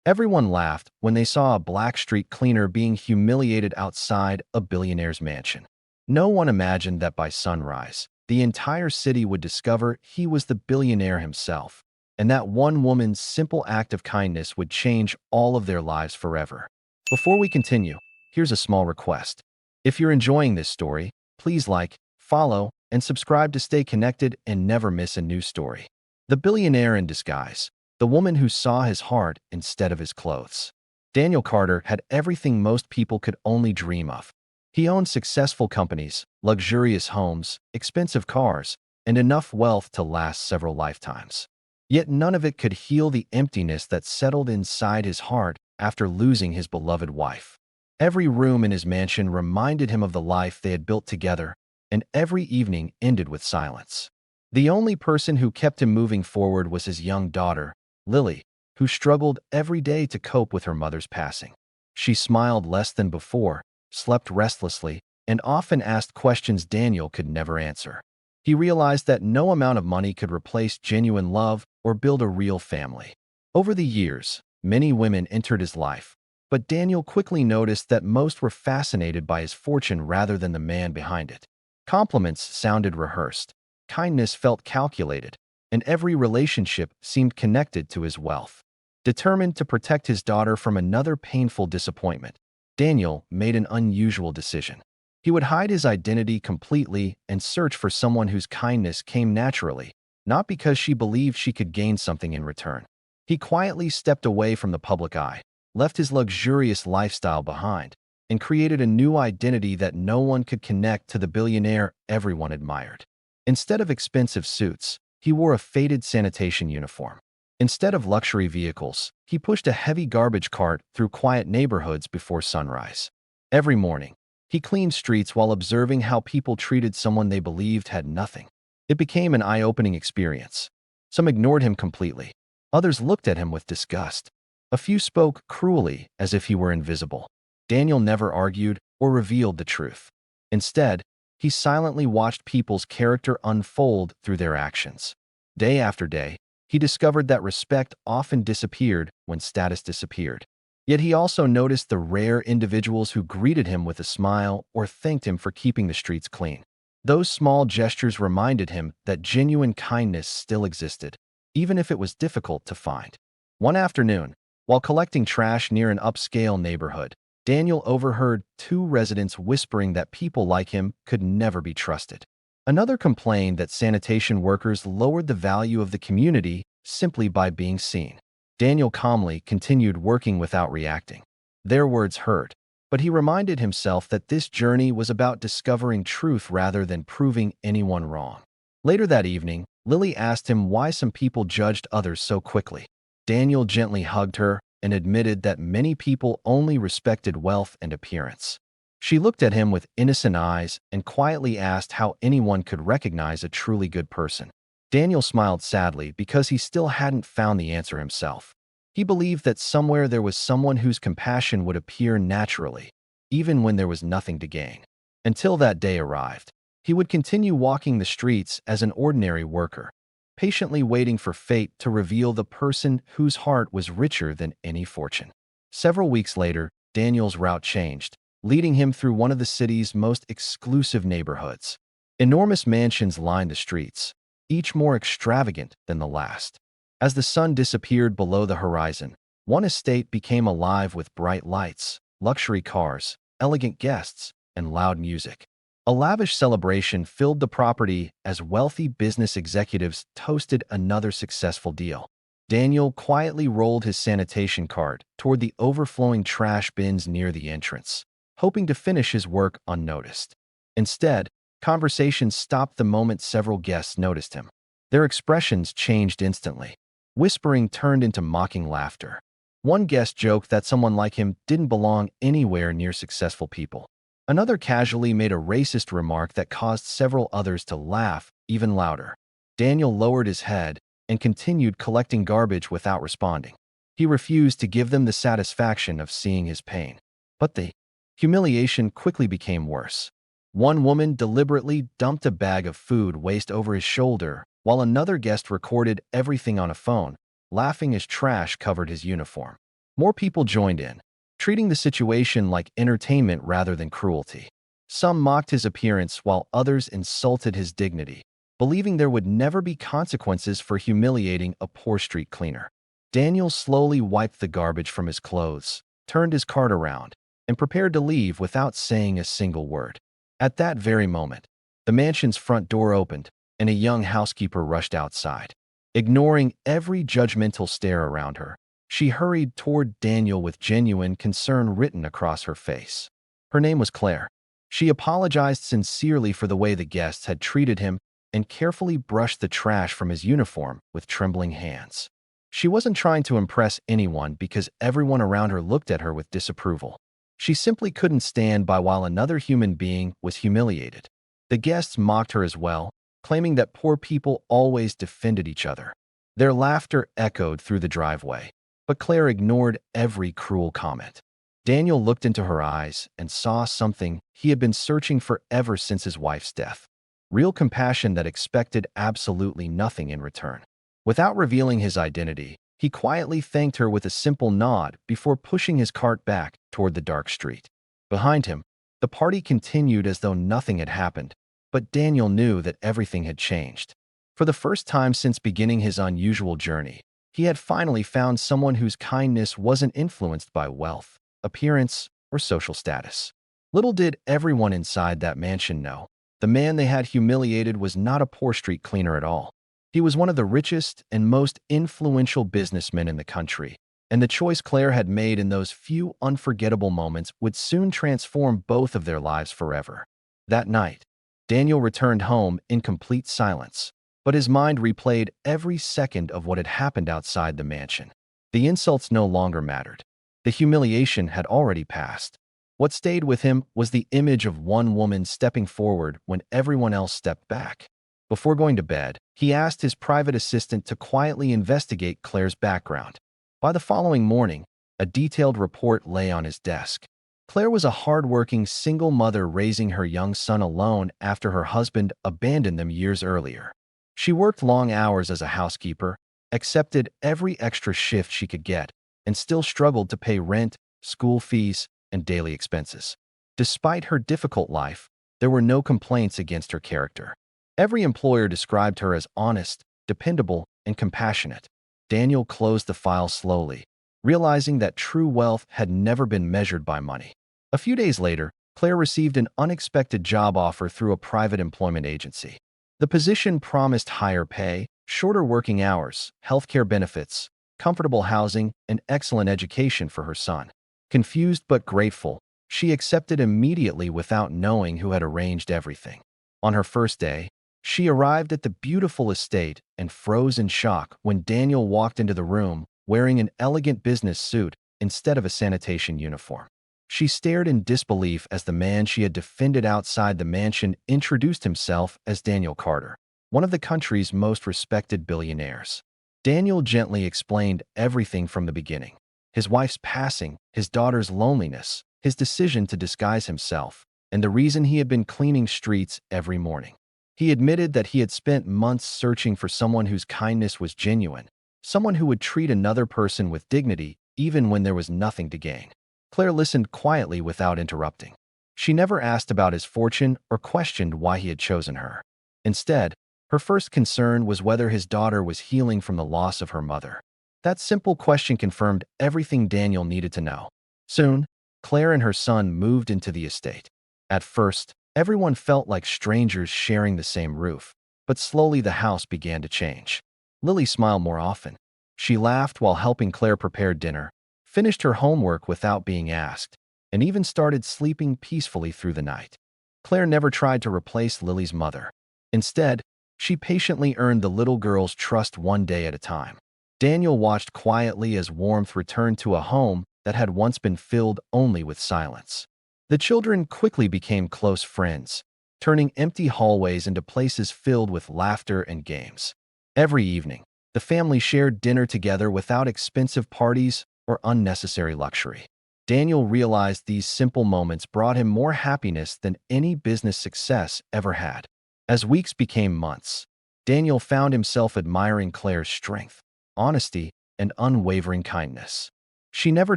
Everyone laughed when they saw a black street cleaner being humiliated outside a billionaire's mansion. No one imagined that by sunrise, the entire city would discover he was the billionaire himself, and that one woman's simple act of kindness would change all of their lives forever. Before we continue, here's a small request. If you're enjoying this story, please like, follow, and subscribe to stay connected and never miss a new story. The Billionaire in Disguise, the woman who saw his heart instead of his clothes. Daniel Carter had everything most people could only dream of. He owned successful companies, luxurious homes, expensive cars, and enough wealth to last several lifetimes. Yet none of it could heal the emptiness that settled inside his heart after losing his beloved wife. Every room in his mansion reminded him of the life they had built together, and every evening ended with silence. The only person who kept him moving forward was his young daughter, Lily, who struggled every day to cope with her mother's passing. She smiled less than before, slept restlessly, and often asked questions Daniel could never answer. He realized that no amount of money could replace genuine love or build a real family. Over the years, many women entered his life, but Daniel quickly noticed that most were fascinated by his fortune rather than the man behind it. Compliments sounded rehearsed, kindness felt calculated, and every relationship seemed connected to his wealth. Determined to protect his daughter from another painful disappointment, Daniel made an unusual decision. He would hide his identity completely and search for someone whose kindness came naturally, not because she believed she could gain something in return. He quietly stepped away from the public eye, left his luxurious lifestyle behind, and created a new identity that no one could connect to the billionaire everyone admired. Instead of expensive suits, he wore a faded sanitation uniform. Instead of luxury vehicles, he pushed a heavy garbage cart through quiet neighborhoods before sunrise. Every morning, he cleaned streets while observing how people treated someone they believed had nothing. It became an eye-opening experience. Some ignored him completely. Others looked at him with disgust. A few spoke cruelly as if he were invisible. Daniel never argued or revealed the truth. Instead, he silently watched people's character unfold through their actions. Day after day, he discovered that respect often disappeared when status disappeared. Yet he also noticed the rare individuals who greeted him with a smile or thanked him for keeping the streets clean. Those small gestures reminded him that genuine kindness still existed, even if it was difficult to find. One afternoon, while collecting trash near an upscale neighborhood, Daniel overheard two residents whispering that people like him could never be trusted. Another complained that sanitation workers lowered the value of the community simply by being seen. Daniel calmly continued working without reacting. Their words hurt, but he reminded himself that this journey was about discovering truth rather than proving anyone wrong. Later that evening, Lily asked him why some people judged others so quickly. Daniel gently hugged her and admitted that many people only respected wealth and appearance. She looked at him with innocent eyes and quietly asked how anyone could recognize a truly good person. Daniel smiled sadly because he still hadn't found the answer himself. He believed that somewhere there was someone whose compassion would appear naturally, even when there was nothing to gain. Until that day arrived, he would continue walking the streets as an ordinary worker, patiently waiting for fate to reveal the person whose heart was richer than any fortune. Several weeks later, Daniel's route changed, leading him through one of the city's most exclusive neighborhoods. Enormous mansions lined the streets, each more extravagant than the last. As the sun disappeared below the horizon, one estate became alive with bright lights, luxury cars, elegant guests, and loud music. A lavish celebration filled the property as wealthy business executives toasted another successful deal. Daniel quietly rolled his sanitation cart toward the overflowing trash bins near the entrance, hoping to finish his work unnoticed. Instead, conversation stopped the moment several guests noticed him. Their expressions changed instantly. Whispering turned into mocking laughter. One guest joked that someone like him didn't belong anywhere near successful people. Another casually made a racist remark that caused several others to laugh even louder. Daniel lowered his head and continued collecting garbage without responding. He refused to give them the satisfaction of seeing his pain. But the humiliation quickly became worse. One woman deliberately dumped a bag of food waste over his shoulder, while another guest recorded everything on a phone, laughing as trash covered his uniform. More people joined in, treating the situation like entertainment rather than cruelty. Some mocked his appearance while others insulted his dignity, believing there would never be consequences for humiliating a poor street cleaner. Daniel slowly wiped the garbage from his clothes, turned his cart around, and prepared to leave without saying a single word. At that very moment, the mansion's front door opened, and a young housekeeper rushed outside. Ignoring every judgmental stare around her, she hurried toward Daniel with genuine concern written across her face. Her name was Claire. She apologized sincerely for the way the guests had treated him and carefully brushed the trash from his uniform with trembling hands. She wasn't trying to impress anyone because everyone around her looked at her with disapproval. She simply couldn't stand by while another human being was humiliated. The guests mocked her as well, claiming that poor people always defended each other. Their laughter echoed through the driveway, but Claire ignored every cruel comment. Daniel looked into her eyes and saw something he had been searching for ever since his wife's death. Real compassion that expected absolutely nothing in return. Without revealing his identity, he quietly thanked her with a simple nod before pushing his cart back toward the dark street. Behind him, the party continued as though nothing had happened, but Daniel knew that everything had changed. For the first time since beginning his unusual journey, he had finally found someone whose kindness wasn't influenced by wealth, appearance, or social status. Little did everyone inside that mansion know, the man they had humiliated was not a poor street cleaner at all. He was one of the richest and most influential businessmen in the country, and the choice Claire had made in those few unforgettable moments would soon transform both of their lives forever. That night, Daniel returned home in complete silence, but his mind replayed every second of what had happened outside the mansion. The insults no longer mattered. The humiliation had already passed. What stayed with him was the image of one woman stepping forward when everyone else stepped back. Before going to bed, he asked his private assistant to quietly investigate Claire's background. By the following morning, a detailed report lay on his desk. Claire was a hardworking single mother raising her young son alone after her husband abandoned them years earlier. She worked long hours as a housekeeper, accepted every extra shift she could get, and still struggled to pay rent, school fees, and daily expenses. Despite her difficult life, there were no complaints against her character. Every employer described her as honest, dependable, and compassionate. Daniel closed the file slowly, realizing that true wealth had never been measured by money. A few days later, Claire received an unexpected job offer through a private employment agency. The position promised higher pay, shorter working hours, healthcare benefits, comfortable housing, and excellent education for her son. Confused but grateful, she accepted immediately without knowing who had arranged everything. On her first day, she arrived at the beautiful estate and froze in shock when Daniel walked into the room wearing an elegant business suit instead of a sanitation uniform. She stared in disbelief as the man she had defended outside the mansion introduced himself as Daniel Carter, one of the country's most respected billionaires. Daniel gently explained everything from the beginning: his wife's passing, his daughter's loneliness, his decision to disguise himself, and the reason he had been cleaning streets every morning. He admitted that he had spent months searching for someone whose kindness was genuine, someone who would treat another person with dignity even when there was nothing to gain. Claire listened quietly without interrupting. She never asked about his fortune or questioned why he had chosen her. Instead, her first concern was whether his daughter was healing from the loss of her mother. That simple question confirmed everything Daniel needed to know. Soon, Claire and her son moved into the estate. At first, everyone felt like strangers sharing the same roof, but slowly the house began to change. Lily smiled more often. She laughed while helping Claire prepare dinner, finished her homework without being asked, and even started sleeping peacefully through the night. Claire never tried to replace Lily's mother. Instead, she patiently earned the little girl's trust one day at a time. Daniel watched quietly as warmth returned to a home that had once been filled only with silence. The children quickly became close friends, turning empty hallways into places filled with laughter and games. Every evening, the family shared dinner together without expensive parties or unnecessary luxury. Daniel realized these simple moments brought him more happiness than any business success ever had. As weeks became months, Daniel found himself admiring Claire's strength, honesty, and unwavering kindness. She never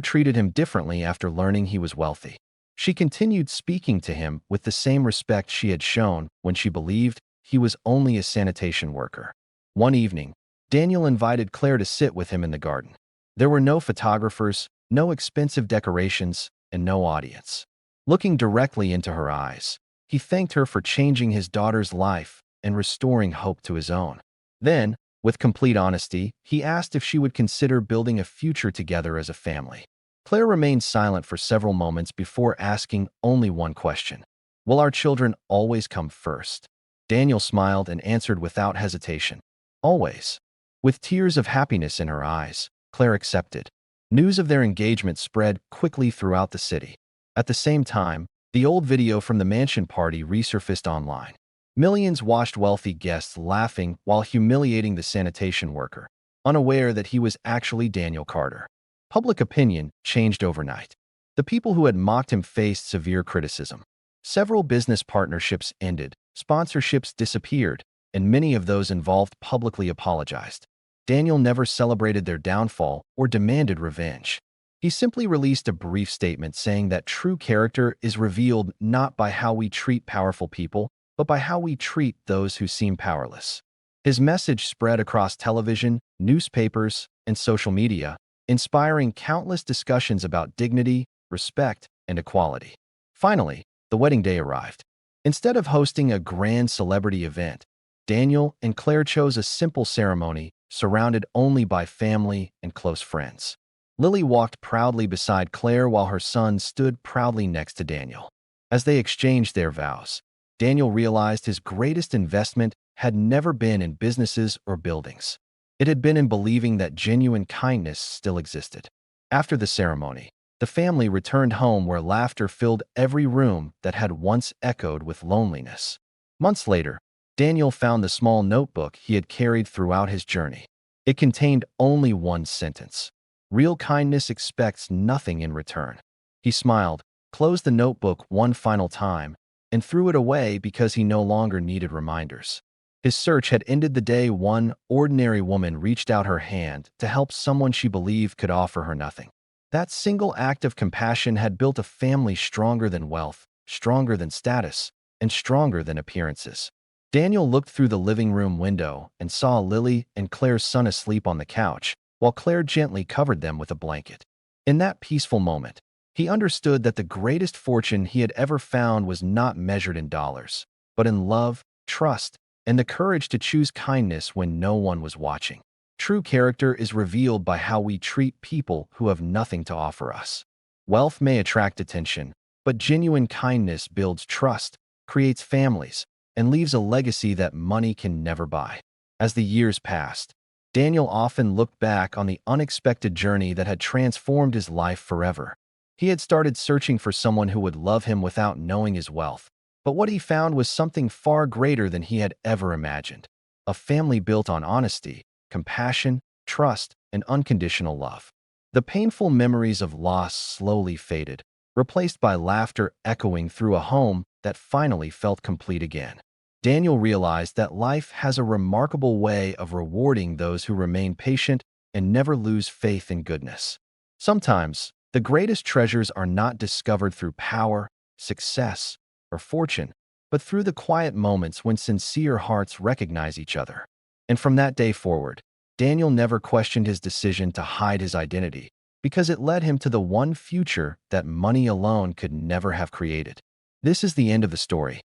treated him differently after learning he was wealthy. She continued speaking to him with the same respect she had shown when she believed he was only a sanitation worker. One evening, Daniel invited Claire to sit with him in the garden. There were no photographers, no expensive decorations, and no audience. Looking directly into her eyes, he thanked her for changing his daughter's life and restoring hope to his own. Then, with complete honesty, he asked if she would consider building a future together as a family. Claire remained silent for several moments before asking only one question. Will our children always come first? Daniel smiled and answered without hesitation. Always. With tears of happiness in her eyes, Claire accepted. News of their engagement spread quickly throughout the city. At the same time, the old video from the mansion party resurfaced online. Millions watched wealthy guests laughing while humiliating the sanitation worker, unaware that he was actually Daniel Carter. Public opinion changed overnight. The people who had mocked him faced severe criticism. Several business partnerships ended, sponsorships disappeared, and many of those involved publicly apologized. Daniel never celebrated their downfall or demanded revenge. He simply released a brief statement saying that true character is revealed not by how we treat powerful people, but by how we treat those who seem powerless. His message spread across television, newspapers, and social media, inspiring countless discussions about dignity, respect, and equality. Finally, the wedding day arrived. Instead of hosting a grand celebrity event, Daniel and Claire chose a simple ceremony surrounded only by family and close friends. Lily walked proudly beside Claire while her son stood proudly next to Daniel. As they exchanged their vows, Daniel realized his greatest investment had never been in businesses or buildings. It had been in believing that genuine kindness still existed. After the ceremony, the family returned home where laughter filled every room that had once echoed with loneliness. Months later, Daniel found the small notebook he had carried throughout his journey. It contained only one sentence: "Real kindness expects nothing in return." He smiled, closed the notebook one final time, and threw it away because he no longer needed reminders. His search had ended the day one ordinary woman reached out her hand to help someone she believed could offer her nothing. That single act of compassion had built a family stronger than wealth, stronger than status, and stronger than appearances. Daniel looked through the living room window and saw Lily and Claire's son asleep on the couch, while Claire gently covered them with a blanket. In that peaceful moment, he understood that the greatest fortune he had ever found was not measured in dollars, but in love, trust, and the courage to choose kindness when no one was watching. True character is revealed by how we treat people who have nothing to offer us. Wealth may attract attention, but genuine kindness builds trust, creates families, and leaves a legacy that money can never buy. As the years passed, Daniel often looked back on the unexpected journey that had transformed his life forever. He had started searching for someone who would love him without knowing his wealth, but what he found was something far greater than he had ever imagined: a family built on honesty, compassion, trust, and unconditional love. The painful memories of loss slowly faded, replaced by laughter echoing through a home that finally felt complete again. Daniel realized that life has a remarkable way of rewarding those who remain patient and never lose faith in goodness. Sometimes, the greatest treasures are not discovered through power, success, or fortune, but through the quiet moments when sincere hearts recognize each other. And from that day forward, Daniel never questioned his decision to hide his identity, because it led him to the one future that money alone could never have created. This is the end of the story.